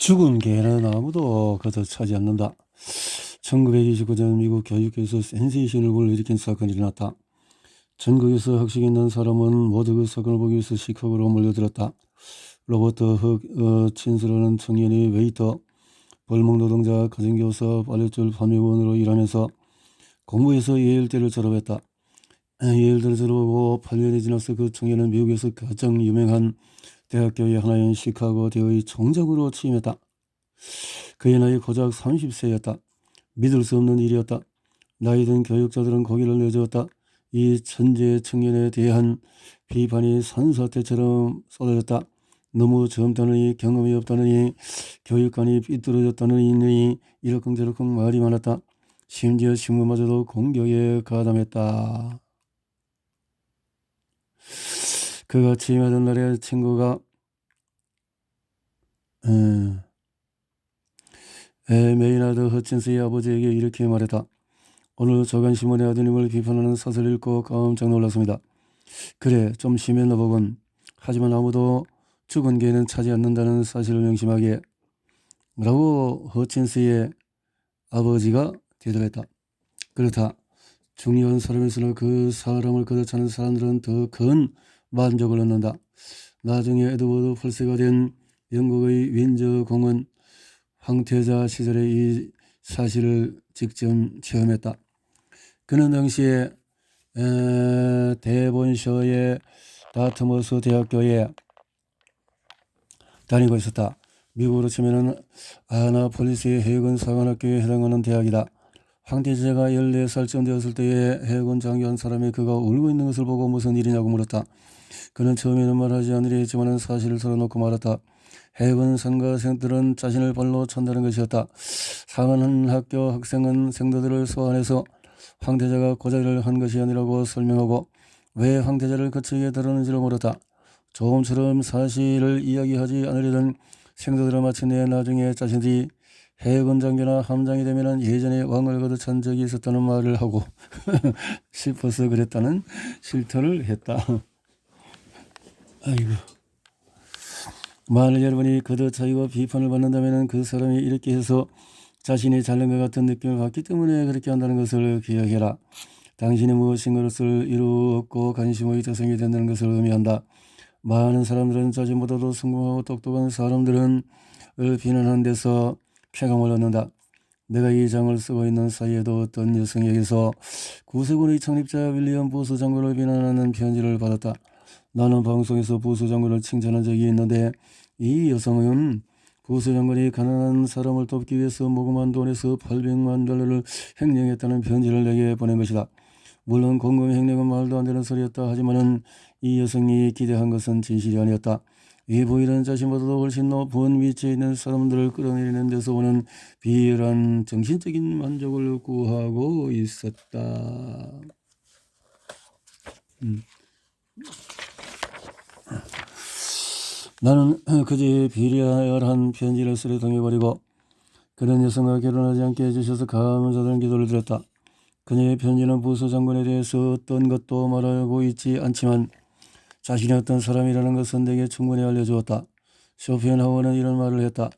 죽은 개는 아무도 걷어차지 않는다. 1929년 미국 교육에서 센세이션을 불러일으킨 사건이 일어났다. 전국에서 학식이 있는 사람은 모두 그 사건을 보기 위해서 시카고로 몰려들었다. 로버트 친스라는 청년이 웨이터, 벌목 노동자, 가정교사, 빨랫줄 판매원으로 일하면서 공부해서 예일대를 졸업했다. 예일대를 졸업하고 8년이 지나서 그 청년은 미국에서 가장 유명한 대학교의 하나인 시카고 대의 총장으로 취임했다. 그의 나이 고작 30세였다. 믿을 수 없는 일이었다. 나이든 교육자들은 고개를 내저었다. 이 천재 청년에 대한 비판이 산사태처럼 쏟아졌다. 너무 젊다느니, 경험이 없다느니, 교육관이 삐뚤어졌다느니, 이러쿵저러쿵 말이 많았다. 심지어 신문마저도 공격에 가담했다. 그가 취임하던 날에 친구가 메이나드 허친스의 아버지에게 이렇게 말했다. 오늘 조간신문의 아드님을 비판하는 사설을 읽고 깜짝 놀랐습니다. 그래, 좀 심했나 보군. 하지만 아무도 죽은 개는 차지 않는다는 사실을 명심하게. 라고 허친스의 아버지가 대답했다. 그렇다. 중요한 사람일수록 그 사람을 걷어차는 사람들은 더 큰 만족을 얻는다. 나중에 에드워드 펄세가 된 영국의 윈저 공은 황태자 시절에 이 사실을 직접 체험했다. 그는 당시에 대본셔의 다트머스 대학교에 다니고 있었다. 미국으로 치면 아나폴리스의 해군 사관학교에 해당하는 대학이다. 황태자가 14살쯤 되었을 때에 해군 장교 한 사람이 그가 울고 있는 것을 보고 무슨 일이냐고 물었다. 그는 처음에는 말하지 않으려 했지만 사실을 털어놓고 말했다. 해군 상가생들은 자신을 발로 찬다는 것이었다. 사관학교 학생은 생도들을 소환해서 황태자가 고자를 한 것이 아니라고 설명하고 왜 황태자를 거칠게 다루는지를 물었다. 조금처럼 사실을 이야기하지 않으려던 생도들은 마침내 나중에 자신들이 해군 장교나 함장이 되면 예전에 왕을 걷어찬 적이 있었다는 말을 하고 싶어서 그랬다는 실토를 했다. 아이고. 만일 여러분이 걷어차이고 비판을 받는다면 그 사람이 이렇게 해서 자신이 잘난 것 같은 느낌을 받기 때문에 그렇게 한다는 것을 기억해라. 당신이 무엇인가를 이루었고 관심의 대상이 된다는 것을 의미한다. 많은 사람들은 자신보다도 성공하고 똑똑한 사람들을 비난하는 데서 쾌감을 얻는다. 내가 이 장을 쓰고 있는 사이에도 어떤 여성에게서 구세군의 창립자 윌리엄 부스 장군을 비난하는 편지를 받았다. 나는 방송에서 부스 장군을 칭찬한 적이 있는데 이 여성은 부스 장군이 가난한 사람을 돕기 위해서 모금한 돈에서 800만 달러를 횡령했다는 편지를 내게 보낸 것이다. 물론 공금 횡령은 말도 안 되는 소리였다. 하지만은 이 여성이 기대한 것은 진실이 아니었다. 이 부인은 자신보다도 훨씬 높은 위치에 있는 사람들을 끌어내리는 데서 오는 비열한 정신적인 만족을 구하고 있었다. 나는 그제 비리한 편지를 쓰레통해버리고 그런 여성과 결혼하지 않게 해주셔서 감사드리는 기도를 드렸다. 그녀의 편지는 부수 장군에 대해서 어떤 것도 말하고 있지 않지만 자신이 어떤 사람이라는 것은 내게 충분히 알려주었다. 쇼펜하우어는 이런 말을 했다.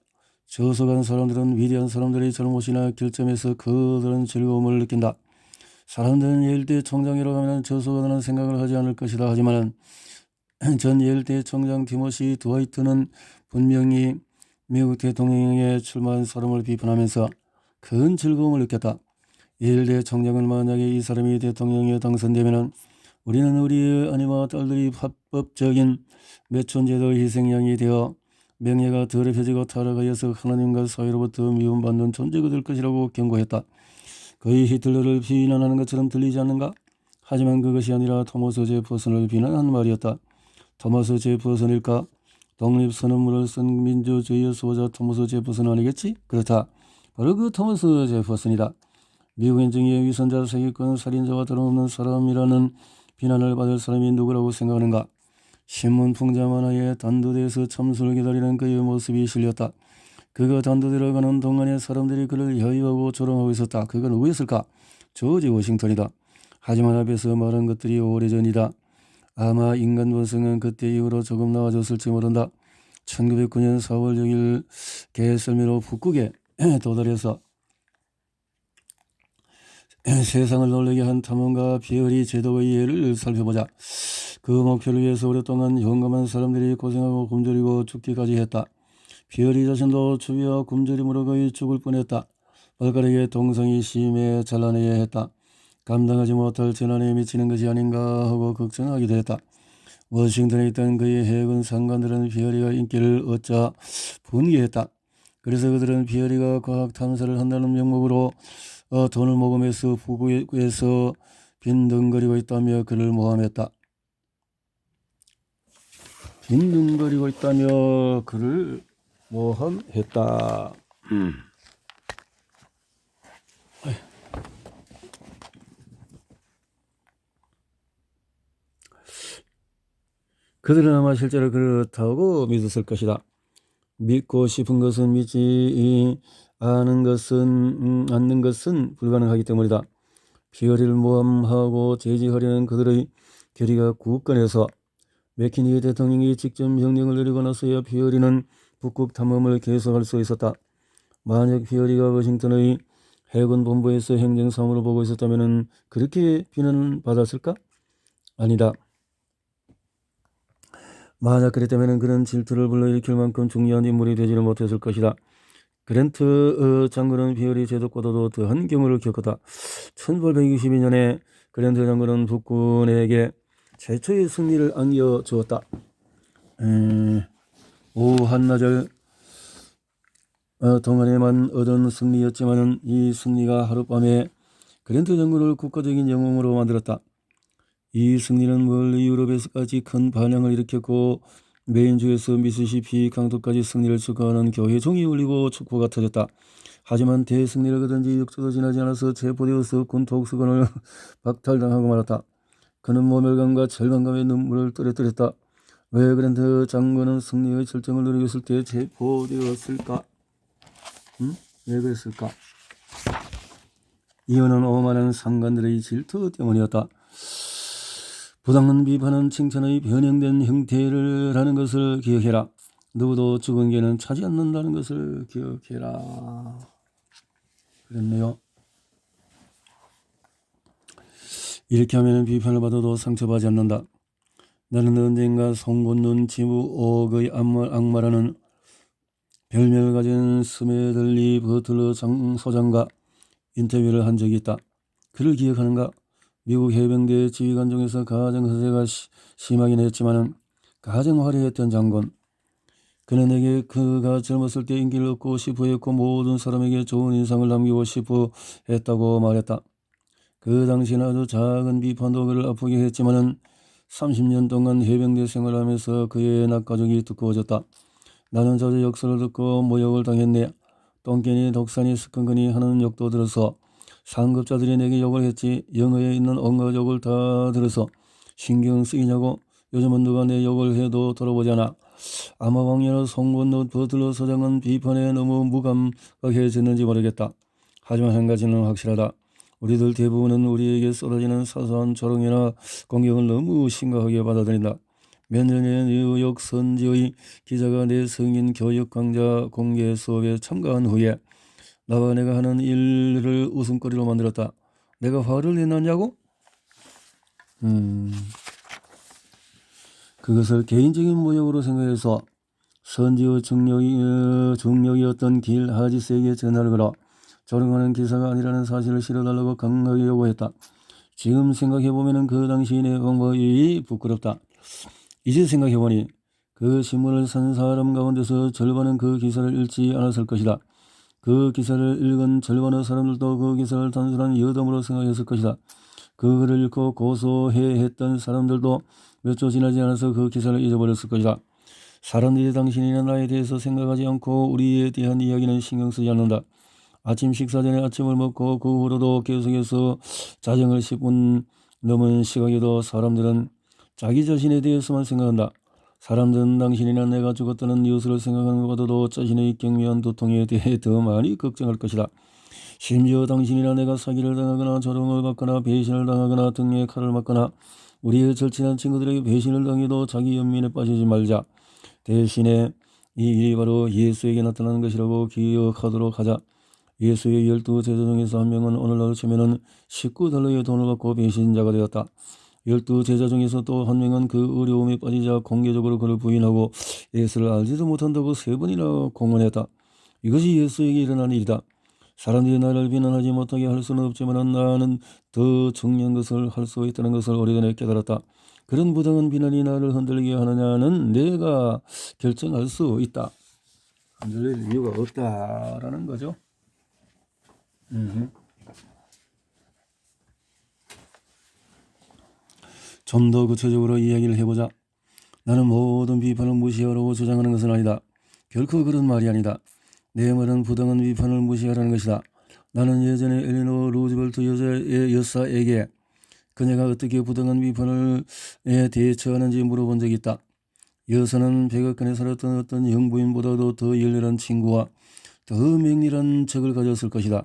저속한 사람들은 위대한 사람들의 잘못이나 결점에서 그들은 즐거움을 느낀다. 사람들은 예일대 총장이라고 하면 저속하다는 생각을 하지 않을 것이다. 하지만 전 예일대 총장 티모시 드와이트는 분명히 미국 대통령에 출마한 사람을 비판하면서 큰 즐거움을 느꼈다. 예일대 총장은 만약에 이 사람이 대통령에 당선되면 우리는 우리의 아내와 딸들이 합법적인 매춘제도의 희생양이 되어 명예가 더럽혀지고 타락하여서 하나님과 사회로부터 미움받는 존재가 될 것이라고 경고했다. 거의 히틀러를 비난하는 것처럼 들리지 않는가? 하지만 그것이 아니라 토마스 제퍼슨을 비난한 말이었다. 토마스 제퍼슨일까? 독립선언문을 쓴 민주주의의 수호자 토마스 제퍼슨 아니겠지? 그렇다. 바로 그 토마스 제퍼슨이다. 미국인 중에 위선자, 사기꾼, 살인자와 다름없는 사람이라는 비난을 받을 사람이 누구라고 생각하는가? 신문 풍자 만화에 단두대에서 참수를 기다리는 그의 모습이 실렸다. 그가 단두대로 가는 동안에 사람들이 그를 여유하고 조롱하고 있었다. 그가 누구였을까? 조지 워싱턴이다. 하지만 앞에서 말한 것들이 오래전이다. 아마 인간 본성은 그때 이후로 조금 나아졌을지 모른다. 1909년 4월 6일 개썰매로 북극에 도달해서 세상을 놀라게 한 탐험가 비어리 제독의 예를 살펴보자. 그 목표를 위해서 오랫동안 용감한 사람들이 고생하고 굶주리고 죽기까지 했다. 비어리 자신도 추위와 굶주림으로 거의 죽을 뻔했다. 발가락에 동상이 심해 잘라내야 했다. 감당하지 못할 재난에 미치는 것이 아닌가 하고 걱정하기도 했다. 워싱턴에 있던 그의 해군 상관들은 비어리가 인기를 얻자 분개했다. 그래서 그들은 비어리가 과학 탐사를 한다는 명목으로 돈을 모금해서 북극에서 빈둥거리고 있다며 그를 모함했다. 빈둥거리고 있다며 그를 모함했다. 그들은 아마 실제로 그렇다고 믿었을 것이다. 믿고 싶은 것은 믿지 않는 것은 불가능하기 때문이다. 비어리를 모함하고 제지하려는 그들의 결의가 굳건해서 맥키니 대통령이 직접 명령을 내리고 나서야 비어리는 북극 탐험을 계속할 수 있었다. 만약 비어리가 워싱턴의 해군 본부에서 행정사무를 보고 있었다면 그렇게 비난받았을까? 아니다. 만약 그랬다면 그는 질투를 불러일으킬 만큼 중요한 인물이 되지는 못했을 것이다. 그랜트 장군은 비어리 제독보다도 더한 경우를 겪었다. 1862년에 그랜트 장군은 북군에게 최초의 승리를 안겨주었다. 오후 한나절 동안에만 얻은 승리였지만 이 승리가 하룻밤에 그랜트 장군을 국가적인 영웅으로 만들었다. 이 승리는 멀리 유럽에서까지 큰 반향을 일으켰고 메인주에서 미시시피 강도까지 승리를 축하하는 교회 종이 울리고 축포가 터졌다. 하지만 대승리를 거둔 지 6주도 지나지 않아서 체포되어서 군 독수관을 박탈당하고 말았다. 그는 모멸감과 절망감에 눈물을 떨어뜨렸다. 왜 그랜트 장군은 승리의 절정을 누리고 있을 때 체포되었을까? 왜 그랬을까? 이유는 오만한 상관들의 질투 때문이었다. 부당한 비판은 칭찬의 변형된 형태라는 것을 기억해라. 누구도 죽은 개는 차지 않는다는 것을 기억해라. 그랬네요. 이렇게 하면 비판을 받아도 상처받지 않는다. 나는 언젠가 송곳눈 지무옥의 악마라는 별명을 가진 스메들리 버틀러 소장과 인터뷰를 한 적이 있다. 그를 기억하는가? 미국 해병대 지휘관 중에서 가장 허세가 심하긴 했지만 가장 화려했던 장군. 그는 내게 그가 젊었을 때 인기를 얻고 싶어 했고 모든 사람에게 좋은 인상을 남기고 싶어 했다고 말했다. 그 당시는 아주 작은 비판도 그를 아프게 했지만 30년 동안 해병대 생활하면서 그의 낙가족이 두꺼워졌다. 나는 자주 역설을 듣고 모욕을 당했네. 똥개니 독산이 스컹거니 하는 욕도 들어서 상급자들이 내게 욕을 했지. 영어에 있는 온갖 욕을 다 들어서 신경 쓰이냐고. 요즘은 누가 내 욕을 해도 돌아보지 않아. 아마 왕년의 송곳눈 버틀러 소장은 비판에 너무 무감각해졌는지 모르겠다. 하지만 한 가지는 확실하다. 우리들 대부분은 우리에게 쏟아지는 사소한 조롱이나 공격을 너무 심각하게 받아들인다. 몇 년 전에 뉴욕 선지의 기자가 내 성인 교육 강좌 공개 수업에 참가한 후에 나와 내가 하는 일을 웃음거리로 만들었다. 내가 화를 내놨냐고? 그것을 개인적인 모욕으로 생각해서 선지의 중력이었던 길 하지스에게 전화를 걸어 조롱하는 기사가 아니라는 사실을 실어달라고 강하게 요구했다. 지금 생각해보면 그 당시 내 방법이 부끄럽다. 이제 생각해보니 그 신문을 산 사람 가운데서 절반은 그 기사를 읽지 않았을 것이다. 그 기사를 읽은 절반의 사람들도 그 기사를 단순한 여담으로 생각했을 것이다. 그 글을 읽고 고소해했던 사람들도 몇 주 지나지 않아서 그 기사를 잊어버렸을 것이다. 사람들이 당신이나 나에 대해서 생각하지 않고 우리에 대한 이야기는 신경 쓰지 않는다. 아침 식사 전에 아침을 먹고 그 후로도 계속해서 자정을 10분 넘은 시각에도 사람들은 자기 자신에 대해서만 생각한다. 사람들은 당신이나 내가 죽었다는 뉴스를 생각하는 것보다도 자신의 경미한 두통에 대해 더 많이 걱정할 것이다. 심지어 당신이나 내가 사기를 당하거나 조롱을 받거나 배신을 당하거나 등에 칼을 맞거나 우리의 절친한 친구들에게 배신을 당해도 자기 연민에 빠지지 말자. 대신에 이 일이 바로 예수에게 나타나는 것이라고 기억하도록 하자. 예수의 12 제자 중에서 한 명은 오늘날 치면은 19달러의 돈을 받고 배신자가 되었다. 12 제자 중에서 또 한 명은 그 어려움에 빠지자 공개적으로 그를 부인하고 예수를 알지도 못한다고 3번이나 공언했다. 이것이 예수에게 일어난 일이다. 사람들이 나를 비난하지 못하게 할 수는 없지만 나는 더 중요한 것을 할 수 있다는 것을 오래전에 깨달았다. 그런 부당한 비난이 나를 흔들리게 하느냐는 내가 결정할 수 있다. 흔들릴 이유가 없다라는 거죠. 좀 더 구체적으로 이야기를 해보자. 나는 모든 비판을 무시하라고 주장하는 것은 아니다. 결코 그런 말이 아니다. 내 말은 부당한 비판을 무시하라는 것이다. 나는 예전에 엘리노 루즈벨트 여사에게 그녀가 어떻게 부당한 비판을 대처하는지 물어본 적이 있다. 여사는 백악관에 살았던 어떤 영부인보다도 더 열렬한 친구와 더 맹렬한 적을 가졌을 것이다.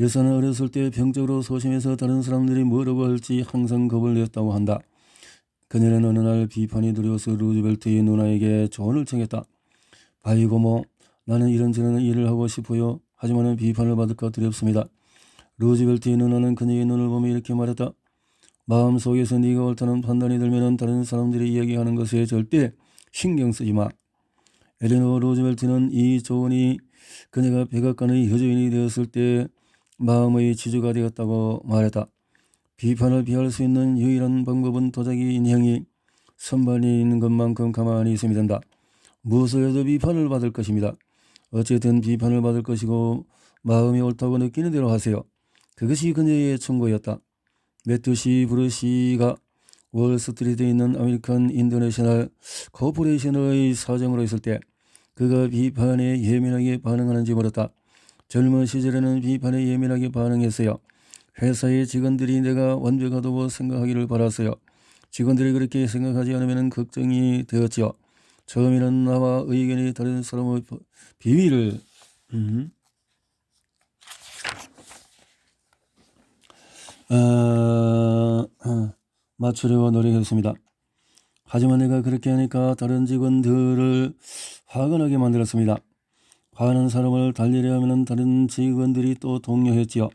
여사는 어렸을 때 병적으로 소심해서 다른 사람들이 뭐라고 할지 항상 겁을 냈다고 한다. 그녀는 어느 날 비판이 두려워서 루즈벨트의 누나에게 조언을 청했다. 아이고 나는 이런저런 일을 하고 싶어요. 하지만 비판을 받을까 두렵습니다. 루즈벨트의 누나는 그녀의 눈을 보며 이렇게 말했다. 마음속에서 네가 옳다는 판단이 들면 다른 사람들이 이야기하는 것에 절대 신경 쓰지 마. 엘리노 루즈벨트는 이 조언이 그녀가 백악관의 효조인이 되었을 때 마음의 지주가 되었다고 말했다. 비판을 피할 수 있는 유일한 방법은 도자기 인형이 선반에 있는 것만큼 가만히 있으면 된다. 무엇을 해도 비판을 받을 것입니다. 어쨌든 비판을 받을 것이고 마음이 옳다고 느끼는 대로 하세요. 그것이 그녀의 충고였다. 매튜시 브루시가 월스트리트에 있는 아메리칸 인터내셔널 코퍼레이션의 사장으로 있을 때 그가 비판에 예민하게 반응하는지 물었다. 젊은 시절에는 비판에 예민하게 반응했어요. 회사의 직원들이 내가 완벽하다고 생각하기를 바랐어요. 직원들이 그렇게 생각하지 않으면 걱정이 되었지요. 처음에는 나와 의견이 다른 사람의 비위를 맞추려고 노력했습니다. 하지만 내가 그렇게 하니까 다른 직원들을 화가 나게 만들었습니다. 화난 사람을 달래려 하면 다른 직원들이 또 동요했지요.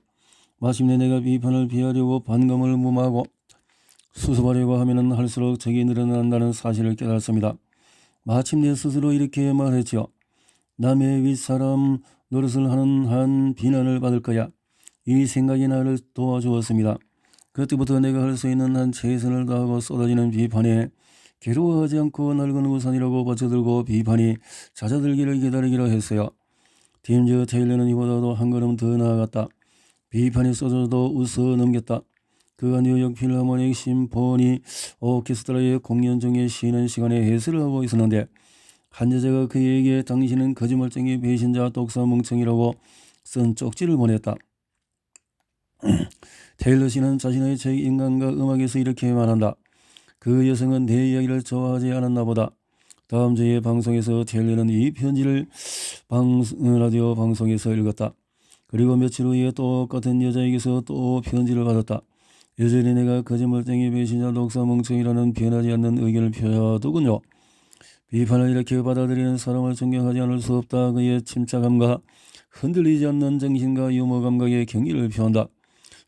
마침내 내가 비판을 피하려고 반감을 무마하고 수습하려고 하면 할수록 적이 늘어난다는 사실을 깨달았습니다. 마침내 스스로 이렇게 말했지요. 남의 윗사람 노릇을 하는 한 비난을 받을 거야. 이 생각이 나를 도와주었습니다. 그때부터 내가 할 수 있는 한 최선을 다하고 쏟아지는 비판에 괴로워하지 않고 낡은 우산이라고 받쳐들고 비판이 잦아들기를 기다리기로 했어요. 팀즈 테일러는 이보다도 한 걸음 더 나아갔다. 비판이 쏟아져도 웃어 넘겼다. 그가 뉴욕 필하모닉 심포니 오케스트라의 공연 중에 쉬는 시간에 해설을 하고 있었는데 한 여자가 그에게 당신은 거짓말쟁이 배신자 독사멍청이라고 쓴 쪽지를 보냈다. 테일러 씨는 자신의 책 인간과 음악에서 이렇게 말한다. 그 여성은 내 이야기를 좋아하지 않았나 보다. 다음 주에 방송에서 테일러는 이 편지를 라디오 방송에서 읽었다. 그리고 며칠 후에 똑같은 여자에게서 또 편지를 받았다. 여전히 내가 거짓말쟁이 배신자 독사멍청이라는 변하지 않는 의견을 표하더군요. 비판을 이렇게 받아들이는 사람을 존경하지 않을 수 없다. 그의 침착함과 흔들리지 않는 정신과 유머 감각의 경의를 표한다.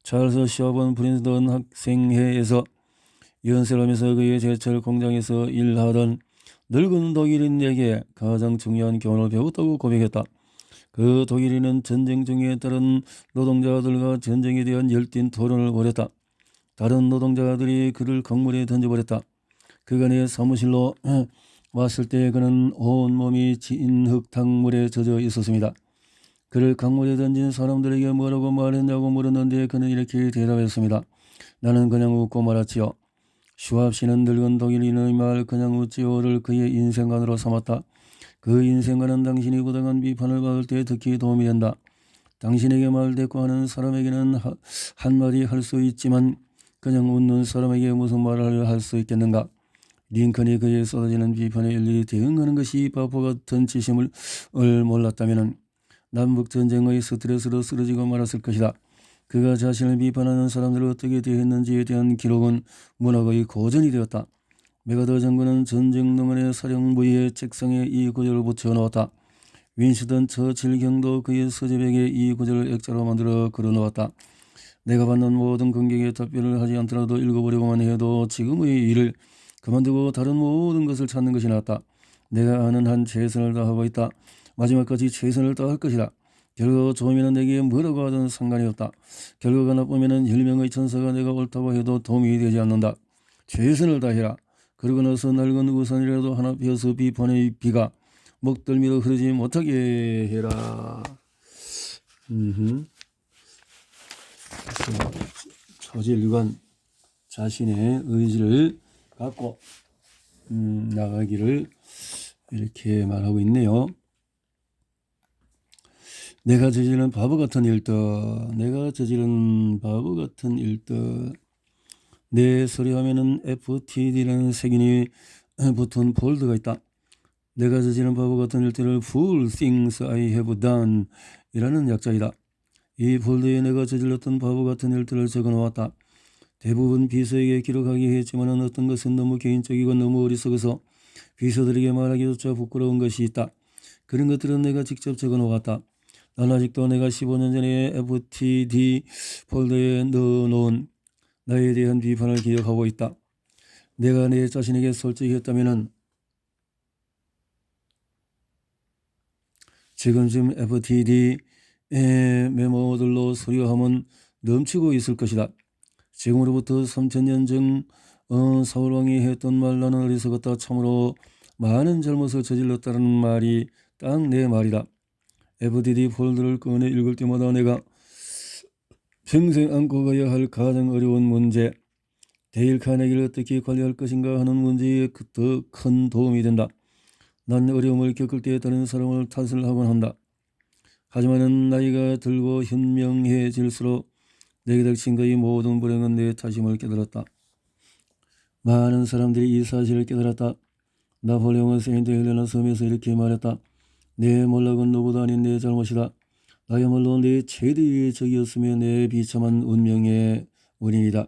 찰스 셔번 프린스턴 학생회에서 연설을 하면서 그의 제철 공장에서 일하던 늙은 독일인에게 가장 중요한 교훈을 배웠다고 고백했다. 그 독일인은 전쟁 중에 다른 노동자들과 전쟁에 대한 열띤 토론을 벌였다. 다른 노동자들이 그를 강물에 던져버렸다. 그가 내 사무실로 왔을 때 그는 온몸이 진흙탕물에 젖어 있었습니다. 그를 강물에 던진 사람들에게 뭐라고 말했냐고 물었는데 그는 이렇게 대답했습니다. 나는 그냥 웃고 말았지요. 슈왑 씨는 늙은 독일인의 말 그냥 웃지요를 그의 인생관으로 삼았다. 그 인생관은 당신이 부당한 비판을 받을 때 특히 도움이 된다. 당신에게 말대꾸하는 사람에게는 한마디 할 수 있지만 그냥 웃는 사람에게 무슨 말을 할 수 있겠는가. 링컨이 그에 쏟아지는 비판에 일일이 대응하는 것이 바보 같은 짓임을 몰랐다면 남북전쟁의 스트레스로 쓰러지고 말았을 것이다. 그가 자신을 비판하는 사람들을 어떻게 대했는지에 대한 기록은 문학의 고전이 되었다. 메가더 장군은 전쟁 동안의 사령부의 책상에 이 구절을 붙여놓았다. 윈스턴 처칠 경도 그의 서재백에 이 구절을 액자로 만들어 걸어놓았다. 내가 받는 모든 공격에 답변을 하지 않더라도 읽어보려고만 해도 지금의 일을 그만두고 다른 모든 것을 찾는 것이 낫다. 내가 아는 한 최선을 다하고 있다. 마지막까지 최선을 다할 것이다. 결과가 좋으면 내게 뭐라고 하든 상관이 없다. 결과가 나쁘면 10명의 천사가 내가 옳다고 해도 도움이 되지 않는다. 최선을 다해라. 그러고 나서 낡은 우산이라도 하나 펴서 비판의 비가 목덜미로 흐르지 못하게 해라. 처질관 자신의 의지를 갖고 나가기를 이렇게 말하고 있네요. 내가 저지른 바보 같은 일들, 내가 저지른 바보 같은 일들. 내 서류화면은 FTD라는 색인이 붙은 폴더가 있다. 내가 저지른 바보 같은 일들을 Fool Things I Have Done 이라는 약자이다. 이 폴더에 내가 저질렀던 바보 같은 일들을 적어놓았다. 대부분 비서에게 기록하기 했지만 어떤 것은 너무 개인적이고 너무 어리석어서 비서들에게 말하기조차 부끄러운 것이 있다. 그런 것들은 내가 직접 적어놓았다. 난 아직도 내가 15년 전에 FTD 폴더에 넣어놓은 나에 대한 비판을 기억하고 있다. 내가 내 자신에게 솔직했다면 지금쯤 FTD 메모들로 서류함은 넘치고 있을 것이다. 지금으로부터 3000년 전 사울왕이 했던 말 나는 어리석었다. 참으로 많은 잘못을 저질렀다는 말이 딱 내 말이다. FTD 폴더를 꺼내 읽을 때마다 내가 평생 안고 가야 할 가장 어려운 문제, 데일 카네기를 어떻게 관리할 것인가 하는 문제에 더 큰 도움이 된다. 난 어려움을 겪을 때 다른 사람을 탓을 하곤 한다. 하지만 나이가 들고 현명해질수록 내게 닥친 거의 모든 불행은 내 탓임을 깨달았다. 많은 사람들이 이 사실을 깨달았다. 나폴레옹은 세인트 헬레나 섬에서 이렇게 말했다. 내 몰락은 누구도 아닌 내 잘못이다. 나야말로 내 최대의 적이었으며 내 비참한 운명의 원인이다.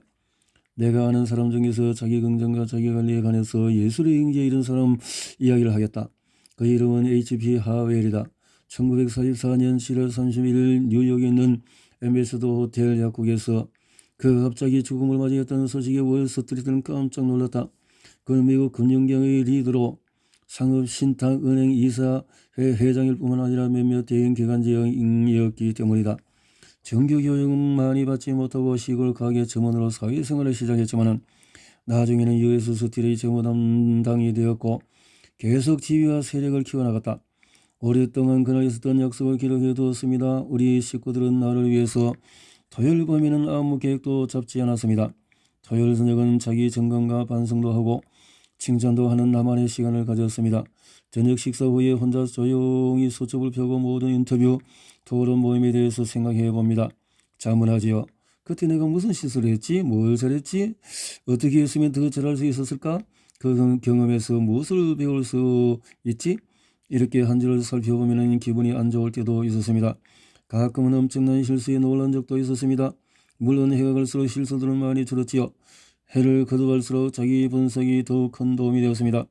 내가 아는 사람 중에서 자기 긍정과 자기 관리에 관해서 예술의 경지에 이른 사람 이야기를 하겠다. 그 이름은 H.P. 하웰이다. 1944년 7월 31일 뉴욕에 있는 앰베서더 호텔 약국에서 그 갑자기 죽음을 맞이했다는 소식에 월스트리트는 깜짝 놀랐다. 그 미국 금융경의 리더로 상업신탁은행 이사회 회장일 뿐만 아니라 몇몇 대형 기관장이었기 때문이다. 정규교육은 많이 받지 못하고 시골 가게 점원으로 사회생활을 시작했지만 나중에는 US 스틸의 정무 담당이 되었고 계속 지위와 세력을 키워나갔다. 오랫동안 그날 있었던 약속을 기록해 두었습니다. 우리 식구들은 나를 위해서 토요일 밤에는 아무 계획도 잡지 않았습니다. 토요일 저녁은 자기 점검과 반성도 하고 칭찬도 하는 나만의 시간을 가졌습니다. 저녁 식사 후에 혼자 조용히 수첩을 펴고 모든 인터뷰, 토론 모임에 대해서 생각해 봅니다. 자문하지요. 그때 내가 무슨 실수를 했지? 뭘 잘했지? 어떻게 했으면 더 잘할 수 있었을까? 그 경험에서 무엇을 배울 수 있지? 이렇게 한 줄을 살펴보면 기분이 안 좋을 때도 있었습니다. 가끔은 엄청난 실수에 놀란 적도 있었습니다. 물론 해가 갈수록 실수들은 많이 줄었지요. 해를 거듭할수록 자기 분석이 더욱 큰 도움이 되었습니다.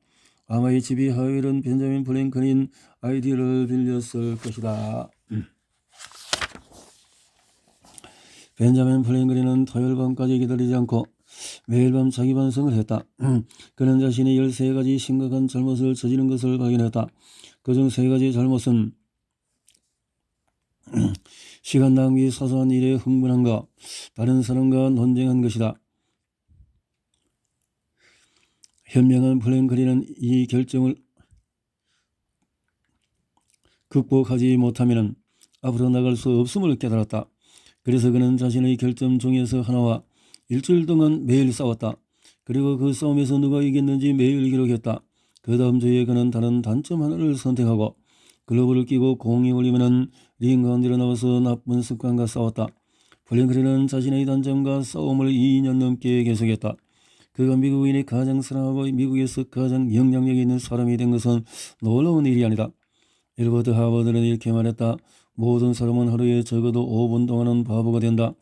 아마 H.B. 하웰은 벤자민 플랭클린 아이디어를 빌렸을 것이다. 벤자민 플랭클린은 토요일 밤까지 기다리지 않고 매일 밤 자기 반성을 했다. 그는 자신이 13가지 심각한 잘못을 저지른 것을 발견했다. 그중 3가지 잘못은 시간 낭비, 사소한 일에 흥분한 것, 다른 사람과 논쟁한 것이다. 현명한 플랭클린은 이 결정을 극복하지 못하면 앞으로 나갈 수 없음을 깨달았다. 그래서 그는 자신의 결점 중에서 하나와 일주일 동안 매일 싸웠다. 그리고 그 싸움에서 누가 이겼는지 매일 기록했다. 그 다음 주에 그는 다른 단점 하나를 선택하고 글러브를 끼고 공이 울리면 링 가운데로 나와서 나쁜 습관과 싸웠다. 플랭클린은 자신의 단점과 싸움을 2년 넘게 계속했다. 그가 미국인이 가장 사랑하고 미국에서 가장 영향력 있는 사람이 된 것은 놀라운 일이 아니다. 엘버트 하버드는 이렇게 말했다. 모든 사람은 하루에 적어도 5분 동안은 바보가 된다.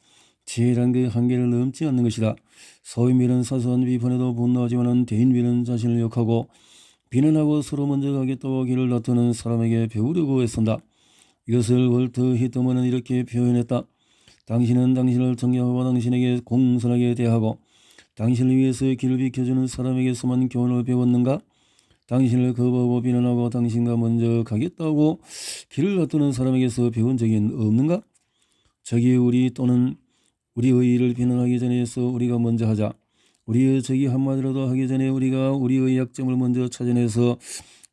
지혜란 그 한계를 넘지 않는 것이다. 소인비는 사소한 비판에도 분노하지만은 대인비는 자신을 욕하고 비난하고 서로 먼저 가겠다고 길을 다투는 사람에게 배우려고 애쓴다. 이것을 월트 히트먼은 이렇게 표현했다. 당신은 당신을 존경하고 당신에게 공손하게 대하고 당신을 위해서 길을 비켜주는 사람에게서만 교훈을 배웠는가? 당신을 거부하고 비난하고 당신과 먼저 가겠다고 길을 다투는 사람에게서 배운 적이 없는가? 저기 우리 또는 우리의 일을 비난하기 전에서 우리가 먼저 하자. 우리의 적이 한마디라도 하기 전에 우리가 우리의 약점을 먼저 찾아내서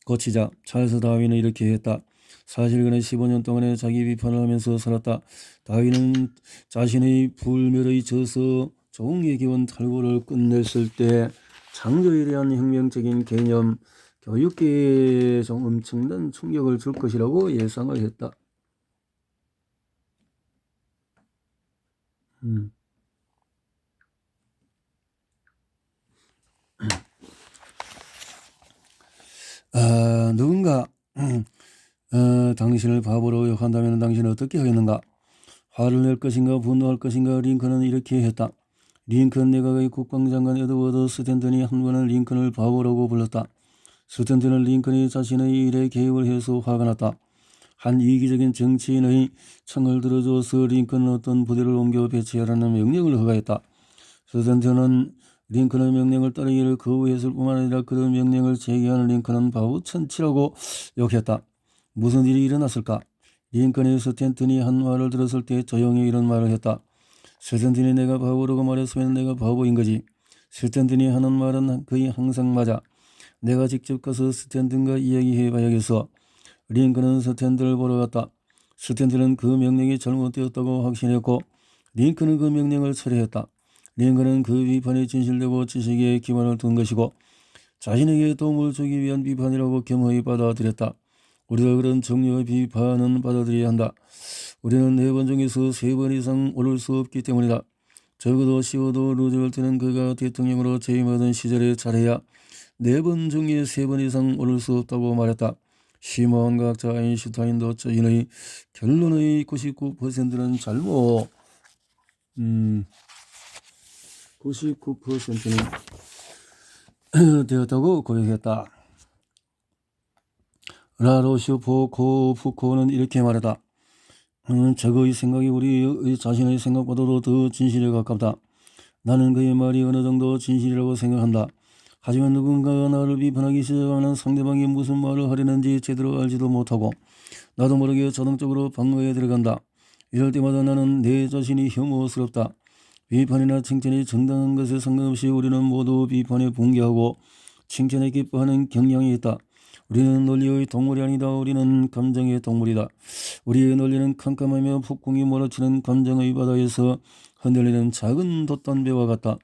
고치자. 찰스 다윈은 이렇게 했다. 사실 그는 15년 동안에 자기 비판을 하면서 살았다. 다윈은 자신의 불멸의 저서 종의 기원 탈고를 끝냈을 때 창조에 대한 혁명적인 개념, 교육계에 좀 엄청난 충격을 줄 것이라고 예상을 했다. 누군가 당신을 바보로 욕한다면 당신은 어떻게 하겠는가? 화를 낼 것인가 분노할 것인가? 링컨은 이렇게 했다. 링컨 내각의 국방장관 에드워드 스탠턴이 한 번은 링컨을 바보라고 불렀다. 스탠턴은 링컨이 자신의 일에 개입을 해서 화가 났다. 한 이기적인 정치인의 청을 들어줘서 링컨은 어떤 부대를 옮겨 배치하라는 명령을 허가했다. 스탠턴은 링컨의 명령을 따르기를 거부했을 뿐만 아니라 그 명령을 제기하는 링컨은 바보 천치라고 욕했다. 무슨 일이 일어났을까? 링컨이 스탠턴이 한 말을 들었을 때 조용히 이런 말을 했다. 스탠턴이 내가 바보라고 말했으면 내가 바보인 거지. 스탠턴이 하는 말은 거의 항상 맞아. 내가 직접 가서 스탠턴과 이야기해 봐야겠어. 링컨은 스탠턴을 보러 갔다. 스탠턴은 그 명령이 잘못되었다고 확신했고 링컨은 그 명령을 철회했다. 링컨은 그 비판이 진실되고 지식에 기반을 둔 것이고 자신에게 도움을 주기 위한 비판이라고 겸허히 받아들였다. 우리가 그런 종류의 비판은 받아들여야 한다. 우리는 4번 중에서 3번 이상 오를 수 없기 때문이다. 적어도 시어도 루즈벨트는 그가 대통령으로 재임하던 시절에 잘해야 4번 중에 3번 이상 오를 수 없다고 말했다. 심오한 과학자 아인슈타인도 자신의 결론의 99%는 잘못 99%는 되었다고 고백했다. 라로슈 푸코는 이렇게 말했다. 저의 생각이 우리 자신의 생각보다도 더 진실에 가깝다. 나는 그의 말이 어느 정도 진실이라고 생각한다. 하지만 누군가가 나를 비판하기 시작하면 상대방이 무슨 말을 하려는지 제대로 알지도 못하고 나도 모르게 자동적으로 방어에 들어간다. 이럴 때마다 나는 내 자신이 혐오스럽다. 비판이나 칭찬이 정당한 것에 상관없이 우리는 모두 비판에 붕괴하고 칭찬에 기뻐하는 경향이 있다. 우리는 논리의 동물이 아니다. 우리는 감정의 동물이다. 우리의 논리는 캄캄하며 폭풍이 몰아치는 감정의 바다에서 흔들리는 작은 돛단배와 같다.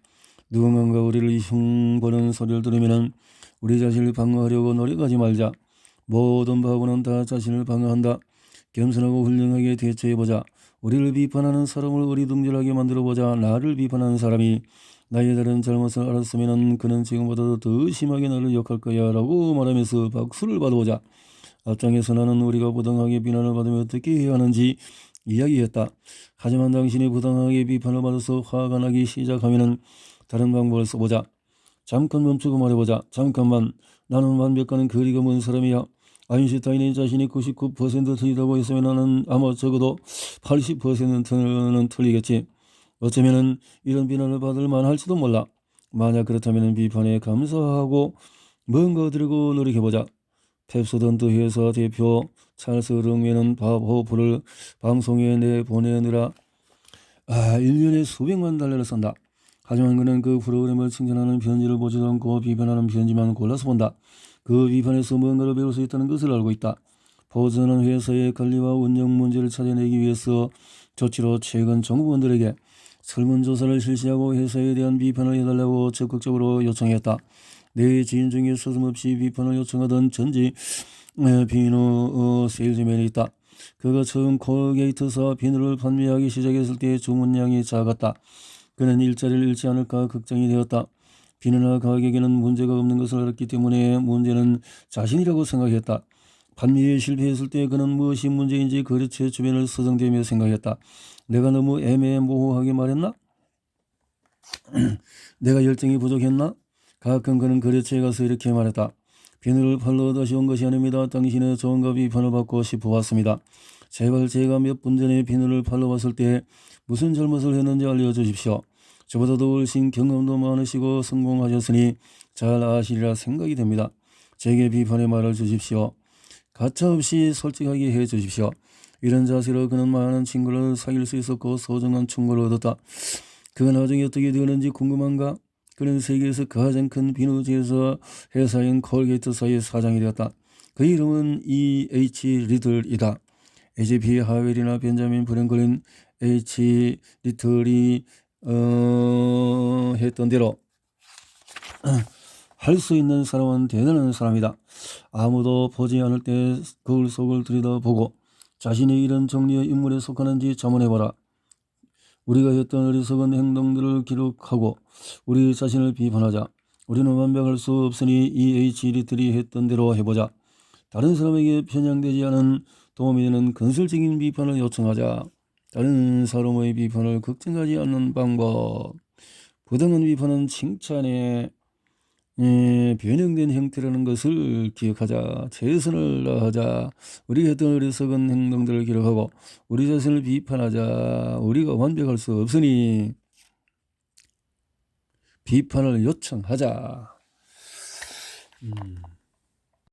누군가가 우리를 흉보는 소리를 들으면 우리 자신을 방어하려고 노력하지 말자. 모든 바보는 다 자신을 방어한다. 겸손하고 훌륭하게 대처해보자. 우리를 비판하는 사람을 어리둥절하게 만들어보자. 나를 비판하는 사람이 나의 다른 잘못을 알았으면 그는 지금보다도 더 심하게 나를 욕할 거야 라고 말하면서 박수를 받아보자. 앞장에서 나는 우리가 부당하게 비난을 받으면 어떻게 해야 하는지 이야기했다. 하지만 당신이 부당하게 비판을 받아서 화가 나기 시작하면 다른 방법을 써보자. 잠깐 멈추고 말해보자. 잠깐만. 나는 완벽한 거리가 먼 사람이야. 아인슈타인이 자신이 99% 틀리다고 했으면 나는 아마 적어도 80%는 틀리겠지. 어쩌면 이런 비난을 받을 만할지도 몰라. 만약 그렇다면 비판에 감사하고 뭔가 들고 노력해보자. 펩소던트 회사 대표 찰스 렁웨는 바보를 방송에 내보내느라 1년에 수백만 달러를 쓴다. 하지만 그는 그 프로그램을 칭찬하는 편지를 보지도 않고 비판하는 편지만 골라서 본다. 그 비판에서 뭔가를 배울 수 있다는 것을 알고 있다. 포즈는 회사의 관리와 운영 문제를 찾아내기 위해서 조치로 최근 정부원들에게 설문조사를 실시하고 회사에 대한 비판을 해달라고 적극적으로 요청했다. 내 지인 중에 서슴없이 비판을 요청하던 전직 비누 세일즈맨이 있다. 그가 처음 콜게이트사 비누를 판매하기 시작했을 때 주문량이 작았다. 그는 일자리를 잃지 않을까 걱정이 되었다. 비누나 가격에는 문제가 없는 것을 알았기 때문에 문제는 자신이라고 생각했다. 판매에 실패했을 때 그는 무엇이 문제인지 거래처 주변을 서성대며 생각했다. 내가 너무 애매모호하게 말했나? 내가 열정이 부족했나? 가끔 그는 거래처에 가서 이렇게 말했다. 비누를 팔러 다시 온 것이 아닙니다. 당신의 좋은가 비판을 받고 싶어 왔습니다. 제발 제가 몇 분 전에 비누를 팔러 왔을 때 무슨 잘못을 했는지 알려주십시오. 저보다도 훨씬 경험도 많으시고 성공하셨으니 잘 아시리라 생각이 됩니다. 제게 비판의 말을 주십시오. 가차없이 솔직하게 해주십시오. 이런 자세로 그는 많은 친구를 사귈 수 있었고 소중한 충고를 얻었다. 그가 나중에 어떻게 되었는지 궁금한가? 그는 세계에서 가장 큰 비누 제조 회사인 콜게이트사의 사장이 되었다. 그 이름은 E.H. 리틀이다. 에이지피 하웰이나 벤자민 프랭클린 H. 리틀이 했던 대로 할 수 있는 사람은 대단한 사람이다. 아무도 보지 않을 때 거울 속을 들여다보고 자신이 이런 종류의 인물에 속하는지 자문해봐라. 우리가 했던 어리석은 행동들을 기록하고 우리 자신을 비판하자. 우리는 완벽할 수 없으니 E.H. 리틀이 했던 대로 해보자. 다른 사람에게 편향되지 않은 도움이 되는 건설적인 비판을 요청하자. 다른 사람의 비판을 걱정하지 않는 방법. 부당한 비판은 칭찬에 변형된 형태라는 것을 기억하자. 최선을 다하자. 우리가 했던 어리석은 행동들을 기록하고 우리 자신을 비판하자. 우리가 완벽할 수 없으니 비판을 요청하자.